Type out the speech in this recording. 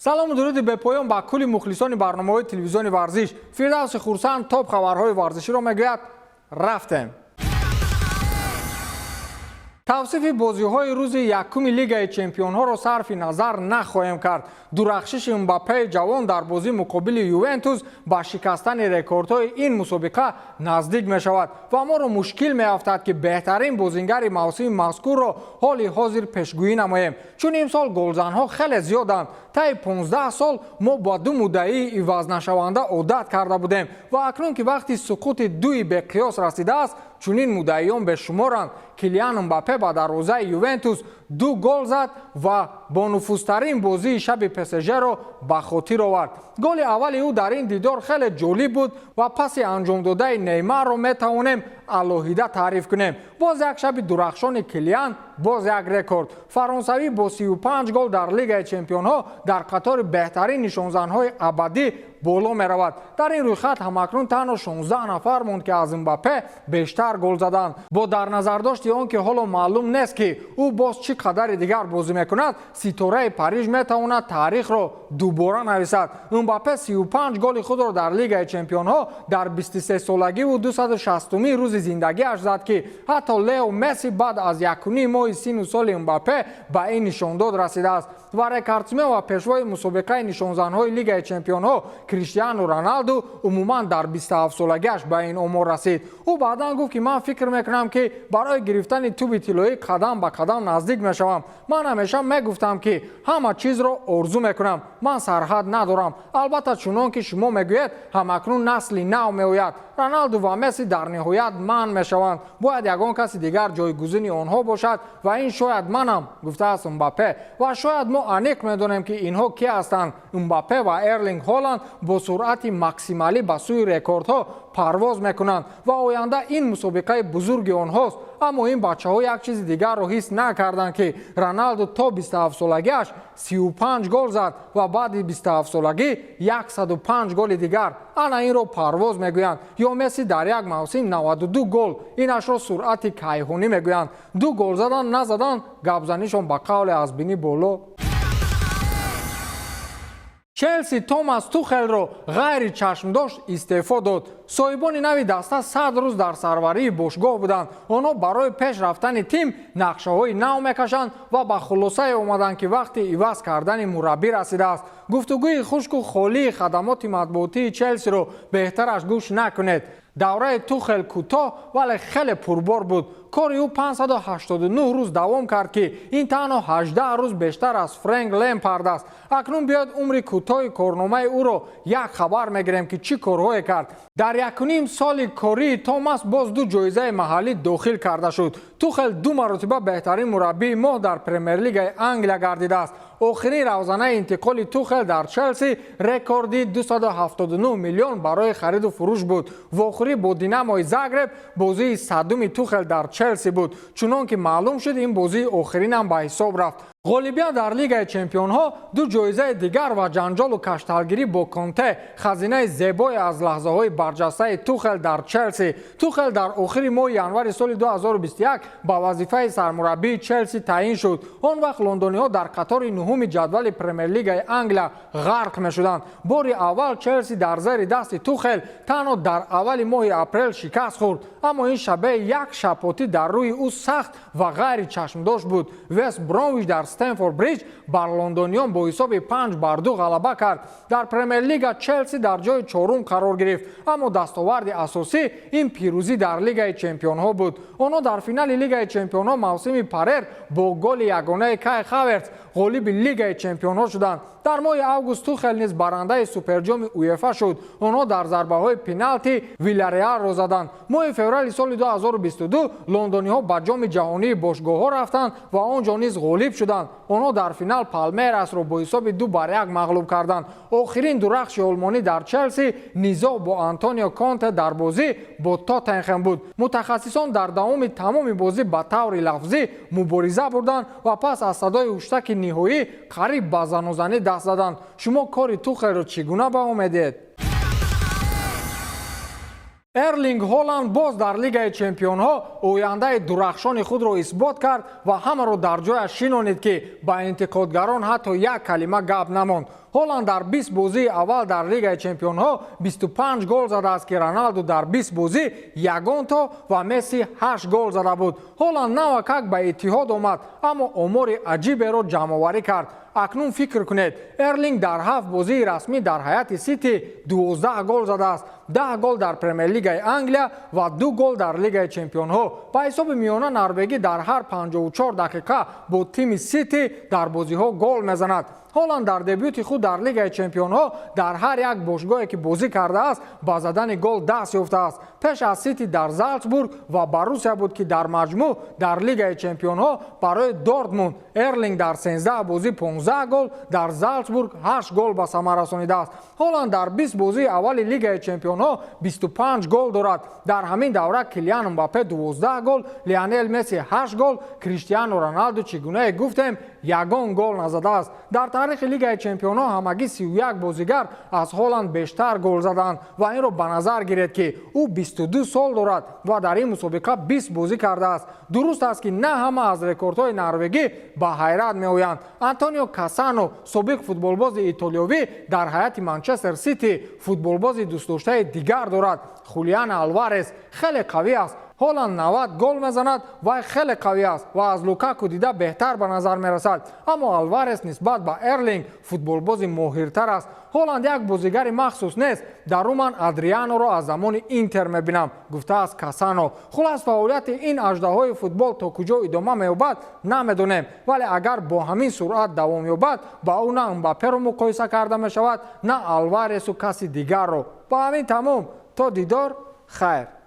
سلام و درود به پایان با کل مخلصان برنامه‌های تلویزیونی ورزش. فردوس خورسند تاپ خبرهای ورزشی را میگوید. رفتیم. توصیف بازی‌های روز یکم لیگ چمپیون‌ها را صرف نظر نخواهیم کرد. درخشش امباپه جوان در بازی مقابل یوونتوس با شکستن رکوردهای این مسابقه نزدیک می‌شود و ما را مشکل می‌افتد که بهترین بازیگر موسم مذکور را حال حاضر پیشگویی نماییم، چون امسال گلزن‌ها خیلی زیادند. طی 15 سال ما با دو مدعی عوض نشونده عادت کرده بودیم و اکنون که وقتی سقوط دوی به قیاس رسیده است، چنین مدعیان به شمارند. کیلیان امباپه با دروازه یوونتوس 2 گل زد و با نفوذترین بازی شب پس‌ژی را به خاطر آورد. گل اول او در این دیدار خیلی جالب بود و پس انجام داده نیمار را میتوانیم علاهیده تعریف کنیم. باز یک شب درخشان کیلیان، باز یک رکورد. فرانسوی با 35 گل در لیگ چمپیون‌ها در قطار بهترین نشانزن‌های ابدی بالا می‌رود. در این رویخط همکنون تنها 16 نفر موند که از امباپه بیشتر گل زدند. با در نظر داشت آنکه حالا معلوم نیست که او باز چه قدر دیگر بازی میکند، ستاره پاریژ میتواند تاریخ را دوباره نویسد. امباپه 35 گل خود را در لیگ چمپیون‌ها در 23 سالگی و 260مین روز زندگیش زد که حتی لیو مسی بعد از 1.5 ماه سن و سال امباپه به این نشانداد رسیده است. و رکوردسمن و پیشوای مسابقه نشانزن‌های لیگ چمپیون‌ها کریستیانو رونالدو عموما در 27 سالگیش به این آمار رسید. او بعداً گفت که من فکر میکنم که برای گرفتن توپ طلایی قدم به قدم نزدیک میشوم. من همیشه میگفتم که همه چیز را آرزو میکنم، من سرحد ندارم. البته چنان که شما میگویید همکنون نسل نو میآید. رونالدو و مسی در نهایت من میشوند. باید یگان کسی دیگر جایگزین آنها باشد و این شاید منم، گفته است امباپه. و شاید ما انیق میدانیم که اینها کی هستند. امباپه و ارلینگ هالند با سرعت ماکسیمالی به سوی رکوردها پرواز میکنند و آینده این مسابقه بزرگ آنهاست. اما این بچه‌ها یک چیز دیگر را حس نکردند که رونالدو تا 27 سالگیش 35 گل زد و بعد 27 سالگی 105 گل دیگر. انا این را پرواز میگویند. یا مسی در یک موسم 92 گل، اینش را سرعت کیهانی میگویند. 2 گل زدن نزدن گپزنیشان با قول از بینی بالا. چلسی توماس توخل را غیر چشم داشت استعفا داد. صاحبان نوی دسته 100 روز در سروری باشگاه بودند. آنها برای پیش رفتن تیم نقشه های نو میکشند و به خلاصه آمدند که وقتی عوض کردن مربی رسیده است. گفتگوی خشک و خالی خدمات مطبوعاتی چلسی را بهترش گوش نکنید. دوره توخل کوتاه ولی خیلی پربار بود. کار او 589 روز دوام کرد که این تنها 18 روز بیشتر از فرانک لمپارد است. اکنون بیاید عمر کوتاه کارنامه او را یک خبر میگیریم که چی کارهایی کرد. در 1.5 سال کاری توماس باز 2 جایزه محلی داخل کرده شد. توخل 2 مرتبه بهترین مربی ماه در پرمیر لیگ انگلیا گردیده است. آخرین روزانه انتقال توخل در چلسی رکوردی 279 میلیون برای خرید و فروش بود و آخری با دینامو زاگرب بازی صدوم توخل در چلسی بود. چنان که معلوم شد این بازی آخرین هم به حساب رفت. غالبیت در لیگ چمپیون‌ها 2 جایزه دیگر و جنجال و کشتالگیری با کنته خزینه زیبای از لحظه‌های برجسته توخل در چلسی. توخل در آخر ماه ینور سال 2021 با وظیفه سرمربی چلسی تعیین شد. آن وقت لندنی‌ها در قطار نهم جدول پرمیر لیگ انگلیا غرق می‌شدند. بار اول چلسی در زیر دست توخل تنها در اول ماه اپریل شکست خورد، اما این شبه یک شپاتی در روی او سخت و غیر چشم‌داشت بود. وست برامویچ در استنفورد بریج بر لندنیان با حساب 5-2 غلبه کرد. در پرمیر لیگ چلسی در جای 4م قرار گرفت، اما دستاورد اساسی این پیروزی در لیگ چمپیون‌ها بود. آنها در فینال لیگ چمپیون‌ها موسم پرر با گل یگانه کای هاورتز غالب لیگ چمپیون‌ها شدند. در ماه آگوست توخل نیز برنده سوپر جام اویفا شد. آنها در ضربه‌های پنالتی ویلاریال را زدند. ماه فوریه سال 2022 لندنی‌ها به جام جهانی باشگاه‌ها رفتند و آنجا نیز غالب شدند. آنها در فینال پالمیراس را با حساب 2-1 مغلوب کردند. آخرین درخش آلمانی در چلسی نزاع با آنتونیو کانته در بازی با تاتنهام بود. متخصصان در دوام تمام بازی به طور لفظی مبارزه بردند و پس از صدای هشتک نهایی قریب به زن و زنی دست زدند. شما کار توخل را چگونه بها میدید؟ ерлинг ҳоланд боз дар лигаи чемпионҳо ояндаи дурахшони худро исбот кард ва ҳамаро дар ҷояш шинонид ки ба интиқодгарон ҳатто як калима гап намонд. ҳоланд дар 20 бозии аввал дар лигаи чемпионҳо 25 гол задааст ки роналду дар 20 бозӣ ягонто ва месси 8 гол зада буд. ҳоланд навакак ба иттиҳод омад, аммо омори аҷиберо ҷамъоварӣ кард. акнун фикр кунед, ерлинг дар 7 бозии расмӣ дар ҳайати сити 12 гол задааст, 10 гол дар премер-лигаи Англия ва 2 гол дар лигаи чемпионҳо. ба ҳисоби миёна норвегӣ дар ҳар 54 дақиқа бо тими сити дар бозиҳо гол мезанад. ҳоланд дар дебюти худ дар лигаи чемпионҳо дар ҳар як бошгоҳе ки бозӣ кардааст ба задани гол даст ёфтааст. пеш аз сити дар Залцбург ва Борусия буд ки дар маҷмӯъ дар лигаи чемпионҳо барои Дортмунд ерлинг дар 13 бозӣ 15 гол, дар Залцбург 8 гол ба самар расонидааст. ҳоланд дар 20 бозии аввали лигаи чемпионҳо 25 гол дорад. дар ҳамин давра Килиан Мбаппе 12 гол, Лионел Месси 8 гол, Криштиану Роналду чӣ гуна гуфтем ягон гол назадааст. дар таърихи лигаи чемпионҳо ҳамагӣ 31 бозигар аз ҳоланд бештар гол заданд ва инро ба назар гиред ки ӯ 22 сол дорад ва дар ин мусобиқа 20 бозӣ кардааст. дуруст аст ки на ҳама аз рекордҳои норвегӣ ба ҳайрат меоянд. Антонио Кассано, собиқ футболбози итолиёвӣ, дар ҳайати Манчестер Сити футболбози дӯстдоштаи дигар дорад. Хулиан Алварес хеле қавӣ аст. ҳоланд 90 гол мезанад, вай хеле қавӣ аст ва аз Лукаку дида беҳтар ба назар мерасад. аммо Алварес нисбат ба ерлинг футболбози моҳиртар аст. ҳоланд як бозигари махсус нест, дар ӯ ман Адрианоро аз замони Интер мебинам, гуфтааст Кассано. хулас фаъолияти ин аждаҳои футбол то куҷо идома меёбад намедонем, вале агар бо ҳамин суръат давом ёбад, ба ӯ на Мбапперо муқоиса карда мешавад, на Алваресу каси дигарро. ба ҳамин тамом, то дидор, хайр.